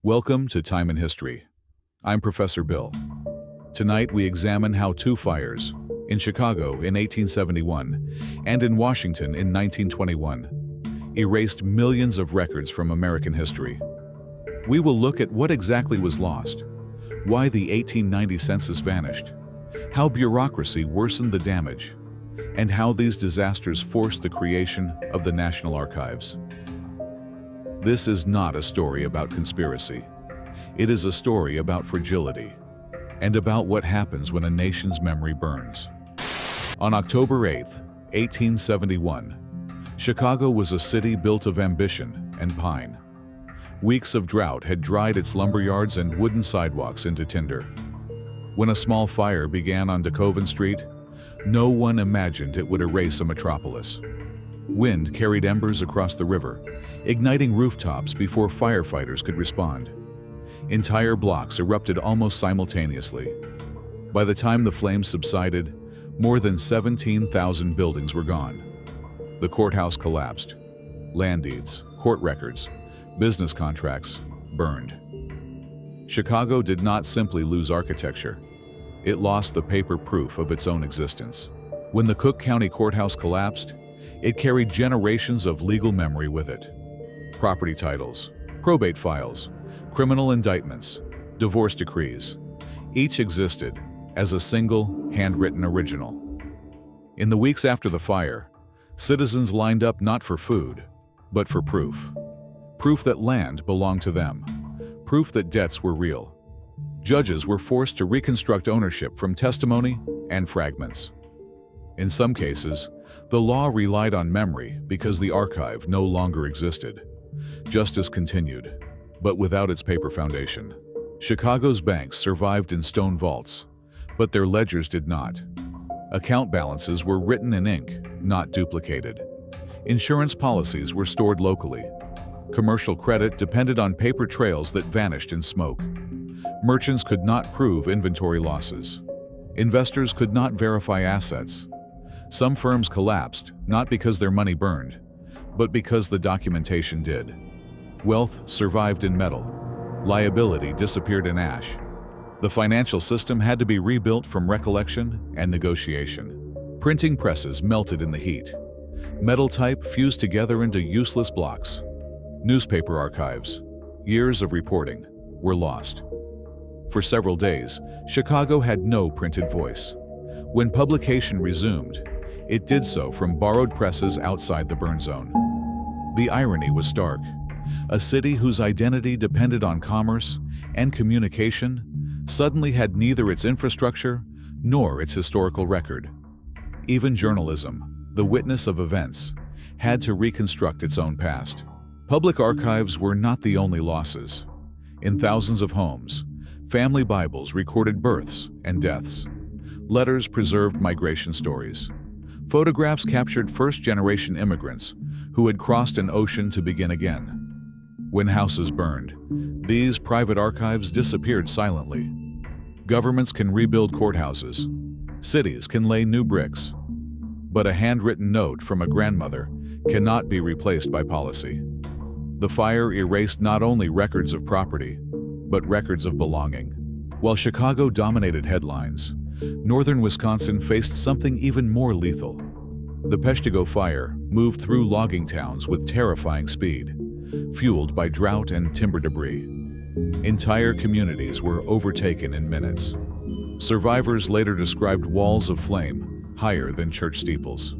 Welcome to Time in History. I'm Professor Bill. Tonight we examine how two fires, in Chicago in 1871 and in Washington in 1921, erased millions of records from American history. We will look at what exactly was lost, why the 1890 census vanished, how bureaucracy worsened the damage, and how these disasters forced the creation of the National Archives. This is not a story about conspiracy. It is a story about fragility and about what happens when a nation's memory burns. On October 8, 1871, Chicago was a city built of ambition and pine. Weeks of drought had dried its lumberyards and wooden sidewalks into tinder. When a small fire began on DeKoven Street, no one imagined it would erase a metropolis. Wind carried embers across the river, igniting rooftops before firefighters could respond. Entire blocks erupted almost simultaneously. By the time the flames subsided, more than 17,000 buildings were gone. The courthouse collapsed. Land deeds, court records, business contracts burned. Chicago did not simply lose architecture. It lost the paper proof of its own existence. When the Cook County Courthouse collapsed, it carried generations of legal memory with it. Property titles, probate files, criminal indictments, divorce decrees, each existed as a single, handwritten original. In the weeks after the fire, citizens lined up not for food, but for proof. Proof that land belonged to them. Proof that debts were real. Judges were forced to reconstruct ownership from testimony and fragments. In some cases, the law relied on memory because the archive no longer existed. Justice continued, but without its paper foundation. Chicago's banks survived in stone vaults, but their ledgers did not. Account balances were written in ink, not duplicated. Insurance policies were stored locally. Commercial credit depended on paper trails that vanished in smoke. Merchants could not prove inventory losses. Investors could not verify assets. Some firms collapsed, not because their money burned, but because the documentation did. Wealth survived in metal. Liability disappeared in ash. The financial system had to be rebuilt from recollection and negotiation. Printing presses melted in the heat. Metal type fused together into useless blocks. Newspaper archives, years of reporting, were lost. For several days, Chicago had no printed voice. When publication resumed, it did so from borrowed presses outside the burn zone. The irony was stark. A city whose identity depended on commerce and communication suddenly had neither its infrastructure nor its historical record. Even journalism, the witness of events, had to reconstruct its own past. Public archives were not the only losses. In thousands of homes, family Bibles recorded births and deaths. Letters preserved migration stories. Photographs captured first-generation immigrants who had crossed an ocean to begin again. When houses burned, these private archives disappeared silently. Governments can rebuild courthouses. Cities can lay new bricks. But a handwritten note from a grandmother cannot be replaced by policy. The fire erased not only records of property, but records of belonging. While Chicago dominated headlines, northern Wisconsin faced something even more lethal. The Peshtigo Fire moved through logging towns with terrifying speed, fueled by drought and timber debris. Entire communities were overtaken in minutes. Survivors later described walls of flame higher than church steeples.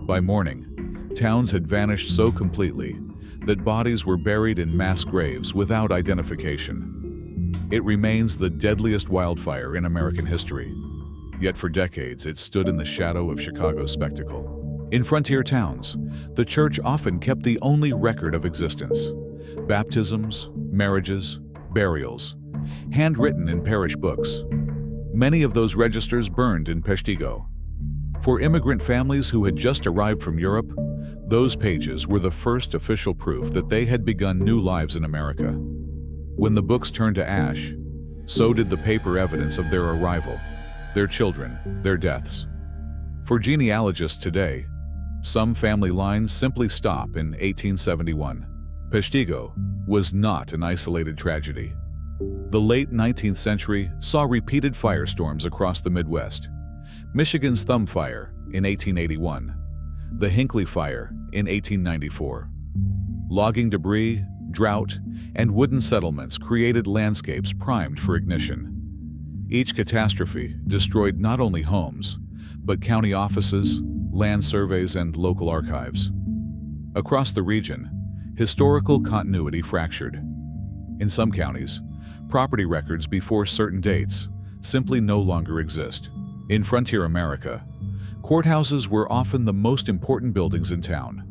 By morning, towns had vanished so completely that bodies were buried in mass graves without identification. It remains the deadliest wildfire in American history. Yet for decades, it stood in the shadow of Chicago's spectacle. In frontier towns, the church often kept the only record of existence. Baptisms, marriages, burials, handwritten in parish books. Many of those registers burned in Peshtigo. For immigrant families who had just arrived from Europe, those pages were the first official proof that they had begun new lives in America. When the books turned to ash, so did the paper evidence of their arrival, their children, their deaths. For genealogists today, some family lines simply stop in 1871. Peshtigo was not an isolated tragedy. The late 19th century saw repeated firestorms across the Midwest. Michigan's Thumb Fire in 1881, the Hinckley Fire in 1894. Logging debris, drought, and wooden settlements created landscapes primed for ignition. Each catastrophe destroyed not only homes, but county offices, land surveys, and local archives. Across the region, historical continuity fractured. In some counties, property records before certain dates simply no longer exist. In frontier America, courthouses were often the most important buildings in town.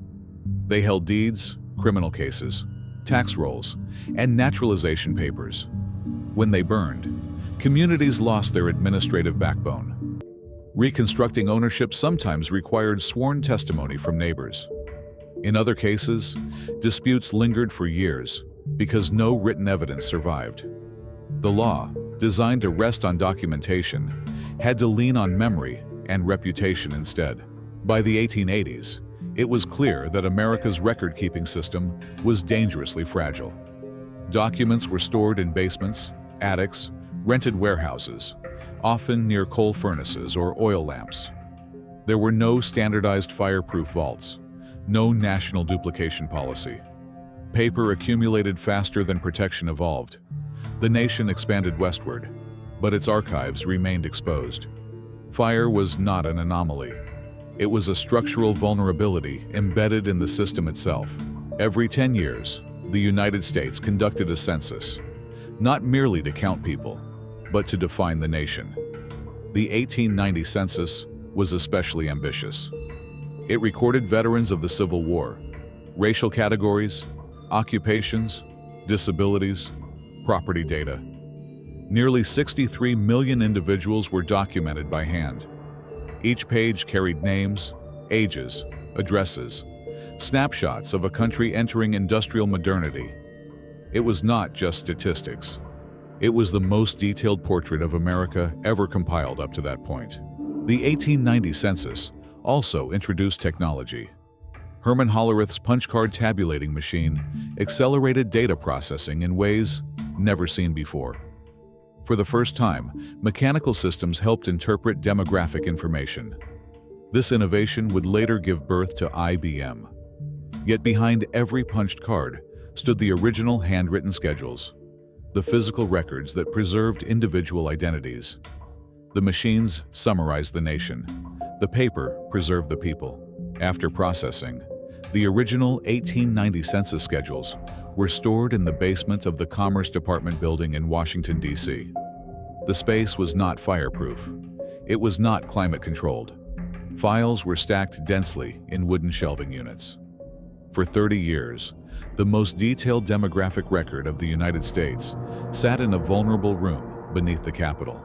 They held deeds, criminal cases, tax rolls, and naturalization papers. When they burned, communities lost their administrative backbone. Reconstructing ownership sometimes required sworn testimony from neighbors. In other cases, disputes lingered for years because no written evidence survived. The law, designed to rest on documentation, had to lean on memory and reputation instead. By the 1880s, it was clear that America's record-keeping system was dangerously fragile. Documents were stored in basements, attics, rented warehouses, often near coal furnaces or oil lamps. There were no standardized fireproof vaults, no national duplication policy. Paper accumulated faster than protection evolved. The nation expanded westward, but its archives remained exposed. Fire was not an anomaly. It was a structural vulnerability embedded in the system itself. Every 10 years, the United States conducted a census, not merely to count people, but to define the nation. The 1890 census was especially ambitious. It recorded veterans of the Civil War, racial categories, occupations, disabilities, property data. Nearly 63 million individuals were documented by hand. Each page carried names, ages, addresses, snapshots of a country entering industrial modernity. It was not just statistics. It was the most detailed portrait of America ever compiled up to that point. The 1890 census also introduced technology. Herman Hollerith's punch card tabulating machine accelerated data processing in ways never seen before. For the first time, mechanical systems helped interpret demographic information. This innovation would later give birth to IBM. Yet behind every punched card stood the original handwritten schedules, the physical records that preserved individual identities. The machines summarized the nation. The paper preserved the people. After processing, the original 1890 census schedules were stored in the basement of the Commerce Department building in Washington, D.C. The space was not fireproof. It was not climate-controlled. Files were stacked densely in wooden shelving units. For 30 years, the most detailed demographic record of the United States sat in a vulnerable room beneath the Capitol.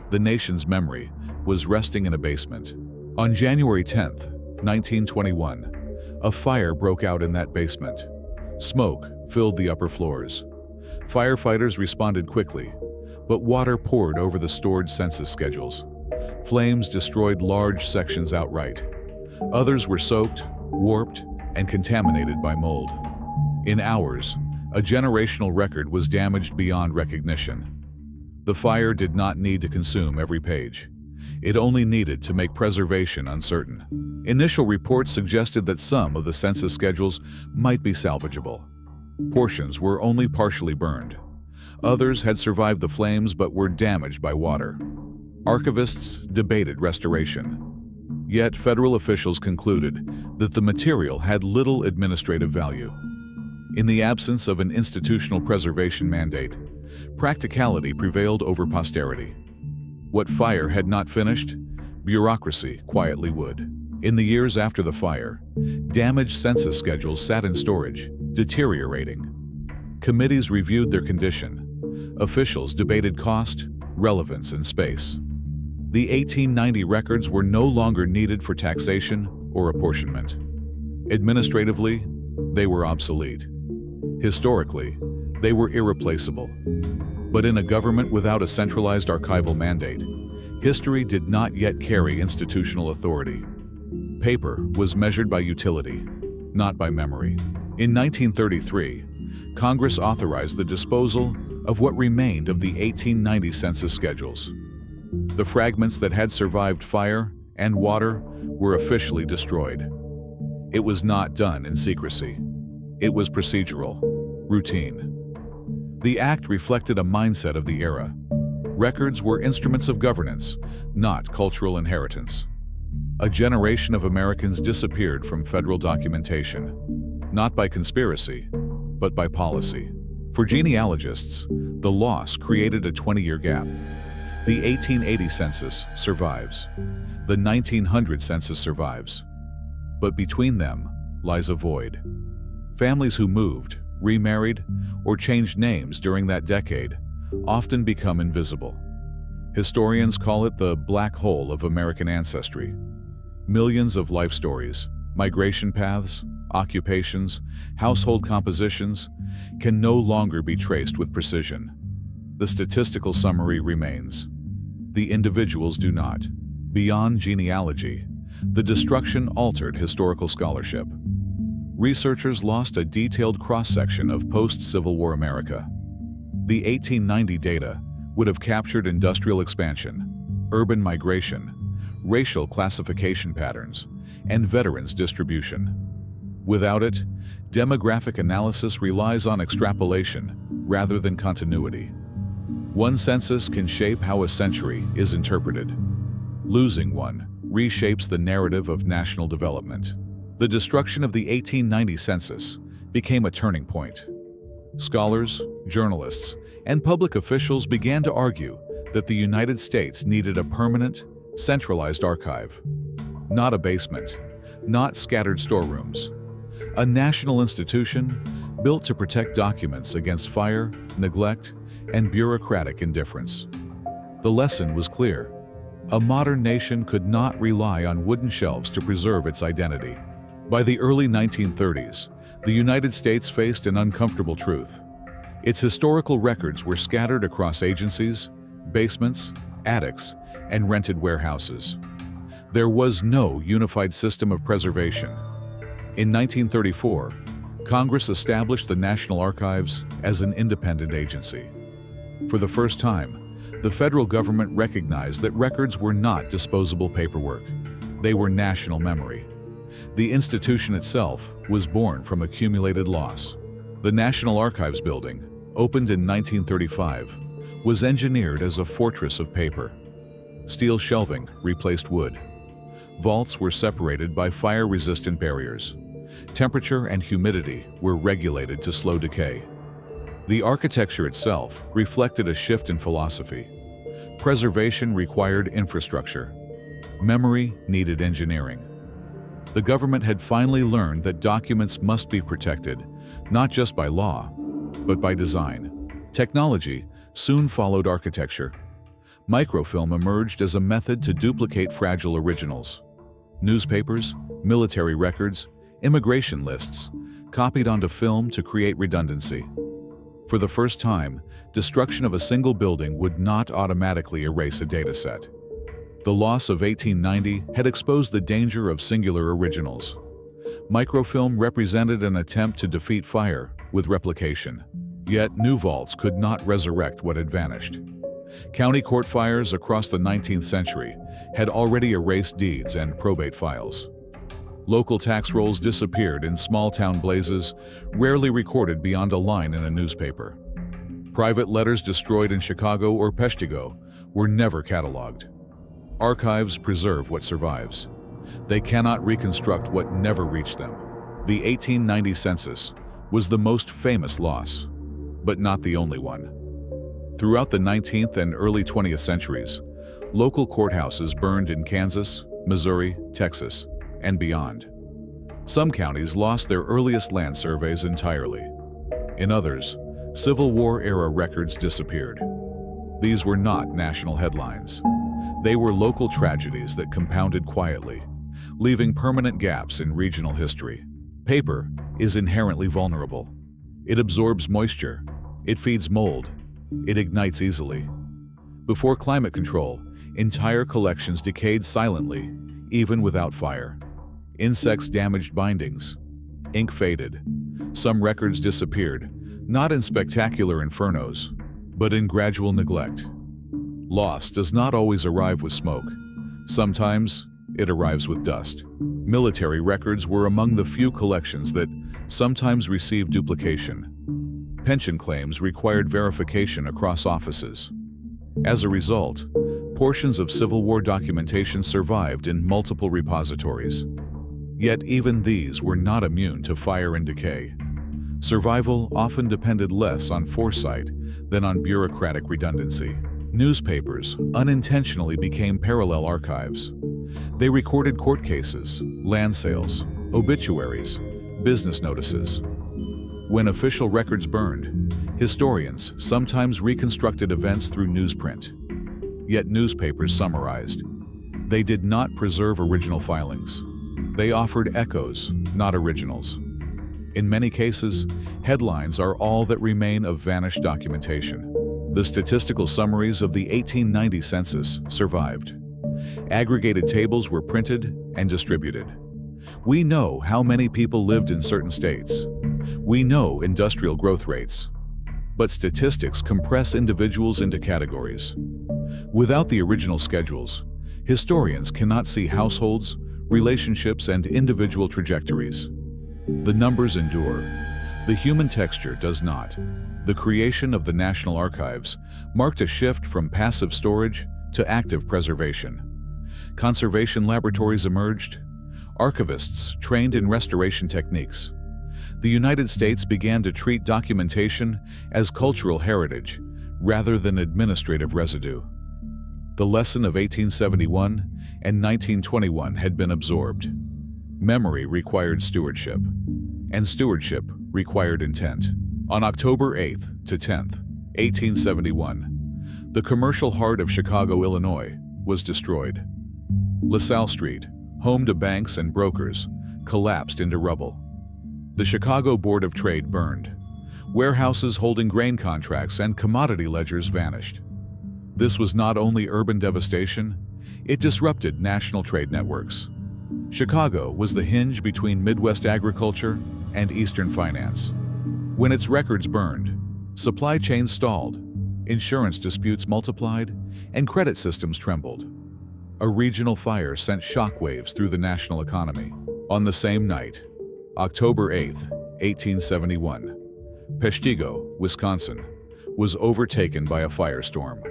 The nation's memory was resting in a basement. On January 10, 1921, a fire broke out in that basement. Smoke filled the upper floors. Firefighters responded quickly, but water poured over the stored census schedules. Flames destroyed large sections outright. Others were soaked, warped, and contaminated by mold. In hours, a generational record was damaged beyond recognition. The fire did not need to consume every page. It only needed to make preservation uncertain. Initial reports suggested that some of the census schedules might be salvageable. Portions were only partially burned. Others had survived the flames but were damaged by water. Archivists debated restoration. Yet federal officials concluded that the material had little administrative value. In the absence of an institutional preservation mandate, practicality prevailed over posterity. What fire had not finished, bureaucracy quietly would. In the years after the fire, damaged census schedules sat in storage, deteriorating. Committees reviewed their condition. Officials debated cost, relevance, and space. The 1890 records were no longer needed for taxation or apportionment. Administratively, they were obsolete. Historically, they were irreplaceable. But in a government without a centralized archival mandate, history did not yet carry institutional authority. Paper was measured by utility, not by memory. In 1933, Congress authorized the disposal of what remained of the 1890 census schedules. The fragments that had survived fire and water were officially destroyed. It was not done in secrecy. It was procedural, routine. The act reflected a mindset of the era. Records were instruments of governance, not cultural inheritance. A generation of Americans disappeared from federal documentation, not by conspiracy, but by policy. For genealogists, the loss created a 20-year gap. The 1880 census survives. The 1900 census survives. But between them lies a void. Families who moved, remarried, or changed names during that decade often become invisible. Historians call it the black hole of American ancestry. Millions of life stories, migration paths, occupations, household compositions can no longer be traced with precision. The statistical summary remains. The individuals do not. Beyond genealogy, the destruction altered historical scholarship. Researchers lost a detailed cross-section of post-Civil War America. The 1890 data would have captured industrial expansion, urban migration, racial classification patterns, and veterans distribution. Without it, demographic analysis relies on extrapolation rather than continuity. One census can shape how a century is interpreted. Losing one reshapes the narrative of national development. The destruction of the 1890 census became a turning point. Scholars, journalists, and public officials began to argue that the United States needed a permanent, centralized archive. Not a basement, not scattered storerooms. A national institution built to protect documents against fire, neglect, and bureaucratic indifference. The lesson was clear. A modern nation could not rely on wooden shelves to preserve its identity. By the early 1930s, the United States faced an uncomfortable truth. Its historical records were scattered across agencies, basements, attics, and rented warehouses. There was no unified system of preservation. In 1934, Congress established the National Archives as an independent agency. For the first time, the federal government recognized that records were not disposable paperwork. They were national memory. The institution itself was born from accumulated loss. The National Archives building, opened in 1935, was engineered as a fortress of paper. Steel shelving replaced wood. Vaults were separated by fire-resistant barriers. Temperature and humidity were regulated to slow decay. The architecture itself reflected a shift in philosophy. Preservation required infrastructure. Memory needed engineering. The government had finally learned that documents must be protected, not just by law, but by design. Technology soon followed architecture. Microfilm emerged as a method to duplicate fragile originals. Newspapers, military records, immigration lists copied onto film to create redundancy. For the first time, destruction of a single building would not automatically erase a dataset. The loss of 1890 had exposed the danger of singular originals. Microfilm represented an attempt to defeat fire with replication. Yet new vaults could not resurrect what had vanished. County court fires across the 19th century had already erased deeds and probate files. Local tax rolls disappeared in small-town blazes, rarely recorded beyond a line in a newspaper. Private letters destroyed in Chicago or Peshtigo were never cataloged. Archives preserve what survives. They cannot reconstruct what never reached them. The 1890 census was the most famous loss, but not the only one. Throughout the 19th and early 20th centuries, local courthouses burned in Kansas, Missouri, Texas, and beyond. Some counties lost their earliest land surveys entirely. In others, Civil War-era records disappeared. These were not national headlines. They were local tragedies that compounded quietly, leaving permanent gaps in regional history. Paper is inherently vulnerable. It absorbs moisture. It feeds mold. It ignites easily. Before climate control, entire collections decayed silently, even without fire. Insects damaged bindings. Ink faded. Some records disappeared, not in spectacular infernos, but in gradual neglect. Loss does not always arrive with smoke. Sometimes it arrives with dust. Military records were among the few collections that sometimes received duplication. Pension claims required verification across offices. As a result, portions of Civil War documentation survived in multiple repositories. Yet even these were not immune to fire and decay. Survival often depended less on foresight than on bureaucratic redundancy. Newspapers unintentionally became parallel archives. They recorded court cases, land sales, obituaries, business notices. When official records burned, historians sometimes reconstructed events through newsprint. Yet newspapers summarized. They did not preserve original filings. They offered echoes, not originals. In many cases, headlines are all that remain of vanished documentation. The statistical summaries of the 1890 census survived. Aggregated tables were printed and distributed. We know how many people lived in certain states. We know industrial growth rates. But statistics compress individuals into categories. Without the original schedules, historians cannot see households, relationships, and individual trajectories. The numbers endure. The human texture does not. The creation of the National Archives marked a shift from passive storage to active preservation. Conservation laboratories emerged, archivists trained in restoration techniques. The United States began to treat documentation as cultural heritage rather than administrative residue. The lesson of 1871 and 1921 had been absorbed. Memory required stewardship, and stewardship required intent. On October 8th to 10th, 1871, the commercial heart of Chicago, Illinois, was destroyed. LaSalle Street, home to banks and brokers, collapsed into rubble. The Chicago Board of Trade burned. Warehouses holding grain contracts and commodity ledgers vanished. This was not only urban devastation, it disrupted national trade networks. Chicago was the hinge between Midwest agriculture and Eastern finance. When its records burned, supply chains stalled, insurance disputes multiplied, and credit systems trembled. A regional fire sent shockwaves through the national economy. On the same night, October 8, 1871, Peshtigo, Wisconsin, was overtaken by a firestorm.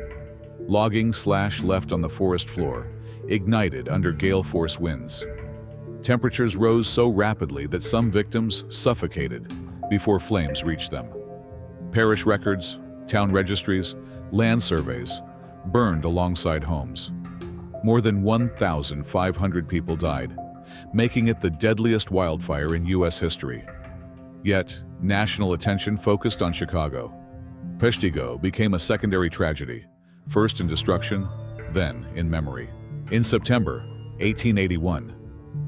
Logging slash left on the forest floor ignited under gale force winds. Temperatures rose so rapidly that some victims suffocated before flames reached them. Parish records, town registries, land surveys burned alongside homes. More than 1,500 people died, making it the deadliest wildfire in U.S. history. Yet, national attention focused on Chicago. Peshtigo became a secondary tragedy, first in destruction, then in memory. In September 1881,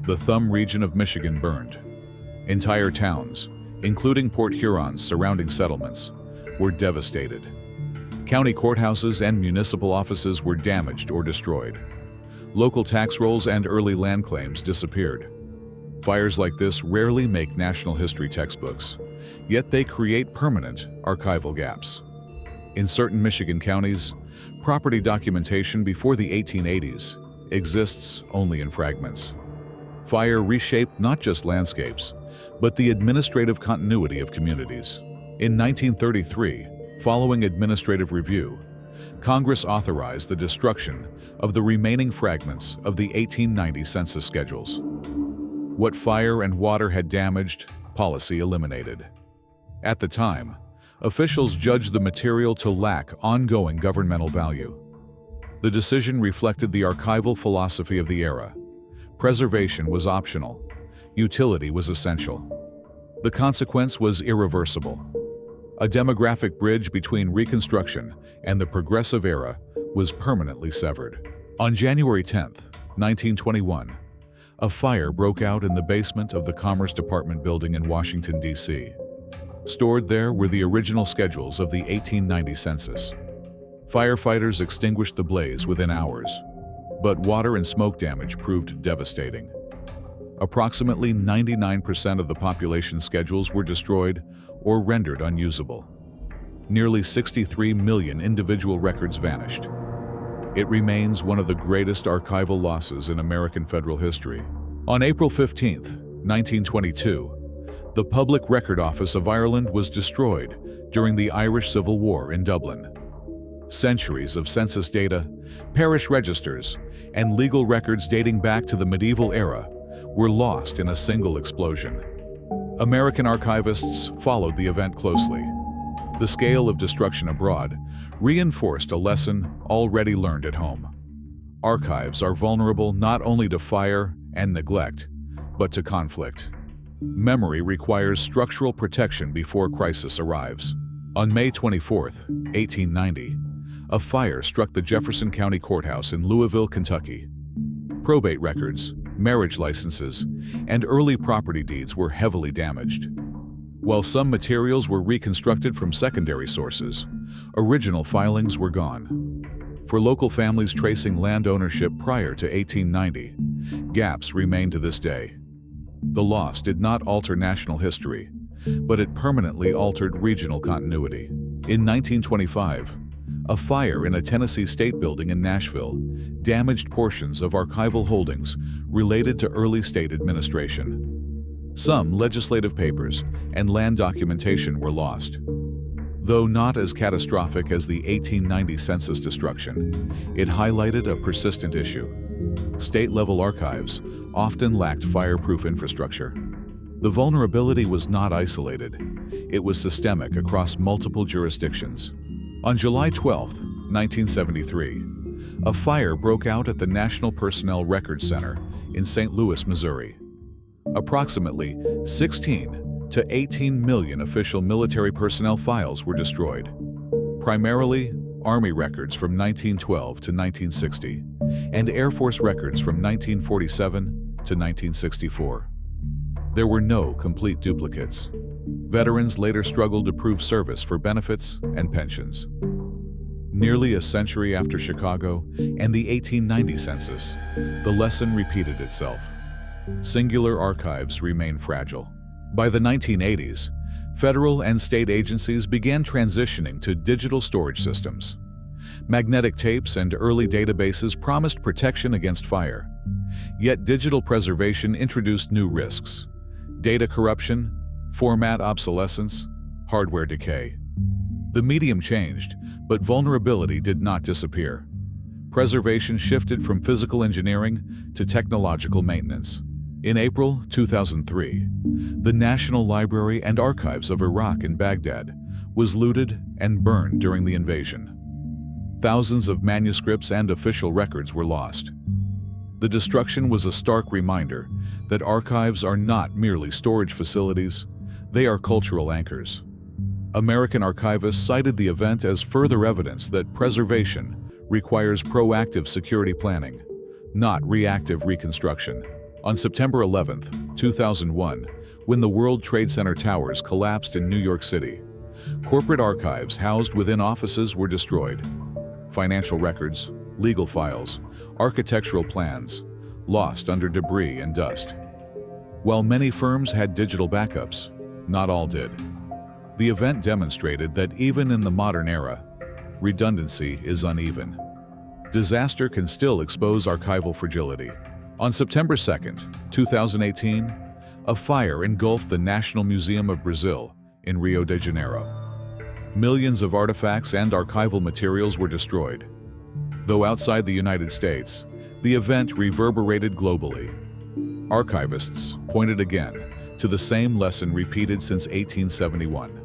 the Thumb region of Michigan burned. Entire towns, including Port Huron's surrounding settlements, were devastated. County courthouses and municipal offices were damaged or destroyed. Local tax rolls and early land claims disappeared. Fires like this rarely make national history textbooks, yet they create permanent archival gaps. In certain Michigan counties, property documentation before the 1880s exists only in fragments. Fire reshaped not just landscapes, but the administrative continuity of communities. In 1933, following administrative review, Congress authorized the destruction of the remaining fragments of the 1890 census schedules. What fire and water had damaged, policy eliminated. At the time, officials judged the material to lack ongoing governmental value. The decision reflected the archival philosophy of the era. Preservation was optional. Utility was essential. The consequence was irreversible. A demographic bridge between Reconstruction and the Progressive Era was permanently severed. On January 10, 1921, a fire broke out in the basement of the Commerce Department building in Washington, D.C. Stored there were the original schedules of the 1890 census. Firefighters extinguished the blaze within hours, but water and smoke damage proved devastating. Approximately 99% of the population schedules were destroyed or rendered unusable. Nearly 63 million individual records vanished. It remains one of the greatest archival losses in American federal history. On April 15, 1922, the Public Record Office of Ireland was destroyed during the Irish Civil War in Dublin. Centuries of census data, parish registers, and legal records dating back to the medieval era were lost in a single explosion. American archivists followed the event closely. The scale of destruction abroad reinforced a lesson already learned at home. Archives are vulnerable not only to fire and neglect, but to conflict. Memory requires structural protection before crisis arrives. On May 24, 1890, a fire struck the Jefferson County Courthouse in Louisville, Kentucky. Probate records, marriage licenses, and early property deeds were heavily damaged. While some materials were reconstructed from secondary sources, original filings were gone. For local families tracing land ownership prior to 1890, gaps remain to this day. The loss did not alter national history, but it permanently altered regional continuity. In 1925, a fire in a Tennessee state building in Nashville damaged portions of archival holdings related to early state administration. Some legislative papers and land documentation were lost. Though not as catastrophic as the 1890 census destruction, it highlighted a persistent issue. State-level archives often lacked fireproof infrastructure. The vulnerability was not isolated. It was systemic across multiple jurisdictions. On July 12, 1973, a fire broke out at the National Personnel Records Center in St. Louis, Missouri. Approximately 16 to 18 million official military personnel files were destroyed, primarily Army records from 1912 to 1960 and Air Force records from 1947 to 1964. There were no complete duplicates. Veterans later struggled to prove service for benefits and pensions. Nearly a century after Chicago and the 1890 census, the lesson repeated itself. Singular archives remain fragile. By the 1980s, federal and state agencies began transitioning to digital storage systems. Magnetic tapes and early databases promised protection against fire. Yet digital preservation introduced new risks: data corruption, format obsolescence, hardware decay. The medium changed, but vulnerability did not disappear. Preservation shifted from physical engineering to technological maintenance. In April 2003, the National Library and Archives of Iraq in Baghdad was looted and burned during the invasion. Thousands of manuscripts and official records were lost. The destruction was a stark reminder that archives are not merely storage facilities, they are cultural anchors. American archivists cited the event as further evidence that preservation requires proactive security planning, not reactive reconstruction. On September 11, 2001, when the World Trade Center towers collapsed in New York City, corporate archives housed within offices were destroyed. Financial records, legal files, architectural plans, lost under debris and dust. While many firms had digital backups, not all did. The event demonstrated that even in the modern era, redundancy is uneven. Disaster can still expose archival fragility. On September 2, 2018, a fire engulfed the National Museum of Brazil in Rio de Janeiro. Millions of artifacts and archival materials were destroyed. Though outside the United States, the event reverberated globally. Archivists pointed again to the same lesson repeated since 1871.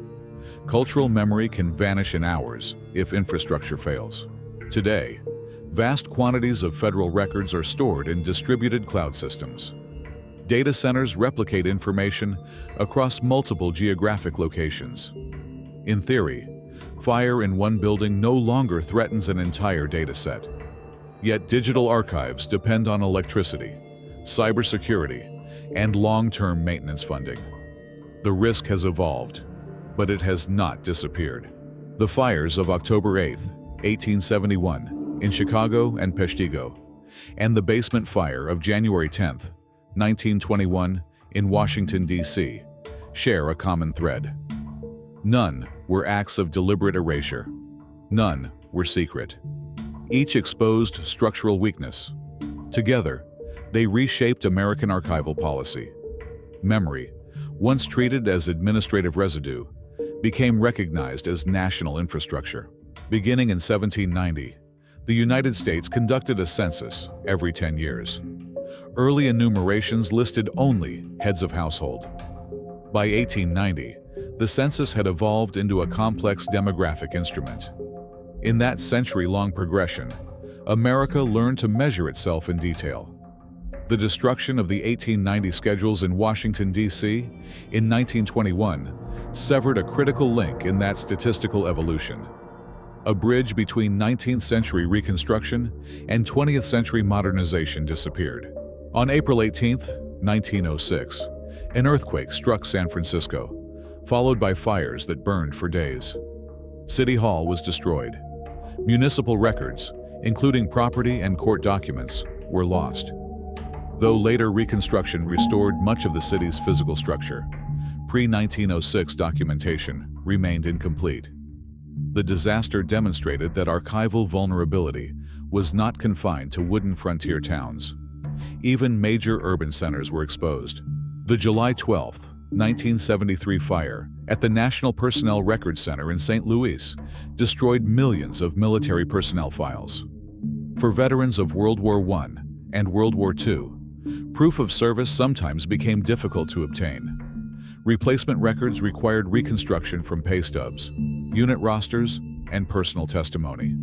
Cultural memory can vanish in hours if infrastructure fails. Today, vast quantities of federal records are stored in distributed cloud systems. Data centers replicate information across multiple geographic locations. In theory, fire in one building no longer threatens an entire data set. Yet digital archives depend on electricity, cybersecurity, and long-term maintenance funding. The risk has evolved, but it has not disappeared. The fires of October 8, 1871, in Chicago and Peshtigo, and the basement fire of January 10, 1921, in Washington, D.C., share a common thread. None were acts of deliberate erasure. None were secret. Each exposed structural weakness. Together, they reshaped American archival policy. Memory, once treated as administrative residue, became recognized as national infrastructure. Beginning in 1790, the United States conducted a census every 10 years. Early enumerations listed only heads of household. By 1890, the census had evolved into a complex demographic instrument. In that century-long progression, America learned to measure itself in detail. The destruction of the 1890 schedules in Washington, D.C. in 1921 severed a critical link in that statistical evolution. A bridge between 19th century Reconstruction and 20th century modernization disappeared. On April 18, 1906, an earthquake struck San Francisco, followed by fires that burned for days. City Hall was destroyed. Municipal records, including property and court documents, were lost. Though later reconstruction restored much of the city's physical structure, pre-1906 documentation remained incomplete. The disaster demonstrated that archival vulnerability was not confined to wooden frontier towns. Even major urban centers were exposed. The July 12, 1973 fire at the National Personnel Records Center in St. Louis destroyed millions of military personnel files. For veterans of World War I and World War II, proof of service sometimes became difficult to obtain. Replacement records required reconstruction from pay stubs, unit rosters, and personal testimony.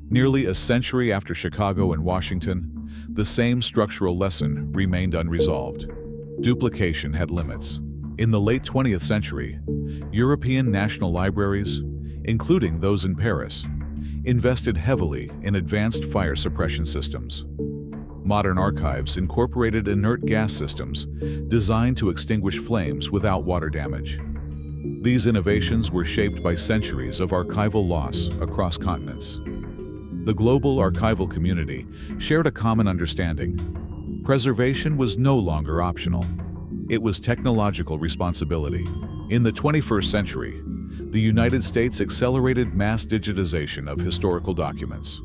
Nearly a century after Chicago and Washington, the same structural lesson remained unresolved. Duplication had limits. In the late 20th century, European national libraries, including those in Paris, invested heavily in advanced fire suppression systems. Modern archives incorporated inert gas systems designed to extinguish flames without water damage. These innovations were shaped by centuries of archival loss across continents. The global archival community shared a common understanding. Preservation was no longer optional. It was technological responsibility. In the 21st century, the United States accelerated mass digitization of historical documents.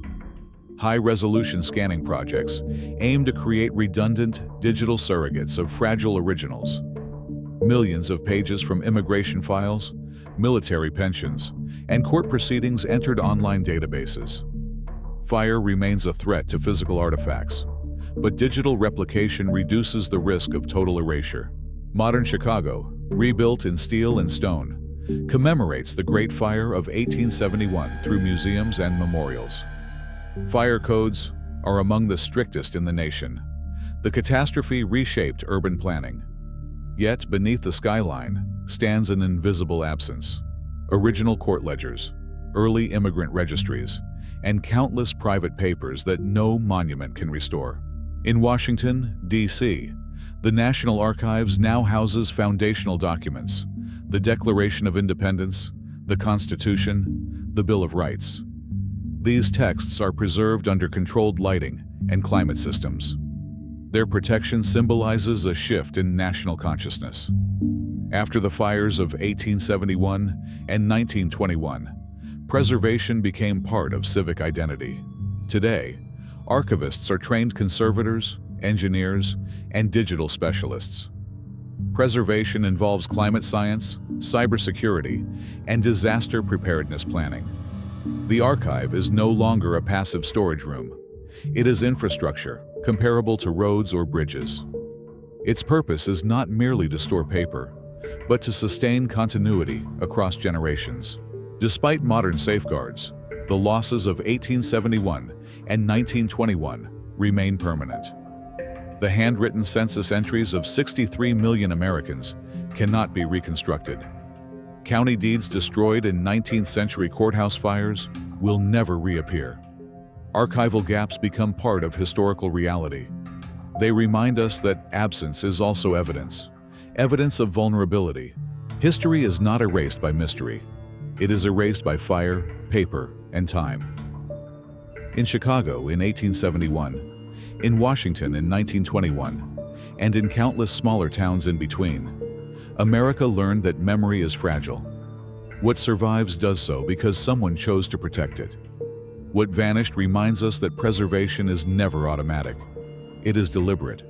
High-resolution scanning projects aim to create redundant digital surrogates of fragile originals. Millions of pages from immigration files, military pensions, and court proceedings entered online databases. Fire remains a threat to physical artifacts, but digital replication reduces the risk of total erasure. Modern Chicago, rebuilt in steel and stone, commemorates the Great Fire of 1871 through museums and memorials. Fire codes are among the strictest in the nation. The catastrophe reshaped urban planning. Yet beneath the skyline stands an invisible absence. Original court ledgers, early immigrant registries, and countless private papers that no monument can restore. In Washington, D.C., the National Archives now houses foundational documents: the Declaration of Independence, the Constitution, the Bill of Rights. These texts are preserved under controlled lighting and climate systems. Their protection symbolizes a shift in national consciousness. After the fires of 1871 and 1921, preservation became part of civic identity. Today, archivists are trained conservators, engineers, and digital specialists. Preservation involves climate science, cybersecurity, and disaster preparedness planning. The archive is no longer a passive storage room. It is infrastructure, comparable to roads or bridges. Its purpose is not merely to store paper, but to sustain continuity across generations. Despite modern safeguards, the losses of 1871 and 1921 remain permanent. The handwritten census entries of 63 million Americans cannot be reconstructed. County deeds destroyed in 19th century courthouse fires will never reappear. Archival gaps become part of historical reality. They remind us that absence is also evidence, evidence of vulnerability. History is not erased by mystery. It is erased by fire, paper, and time. In Chicago in 1871, in Washington in 1921, and in countless smaller towns in between. America learned that memory is fragile. What survives does so because someone chose to protect it. What vanished reminds us that preservation is never automatic. It is deliberate.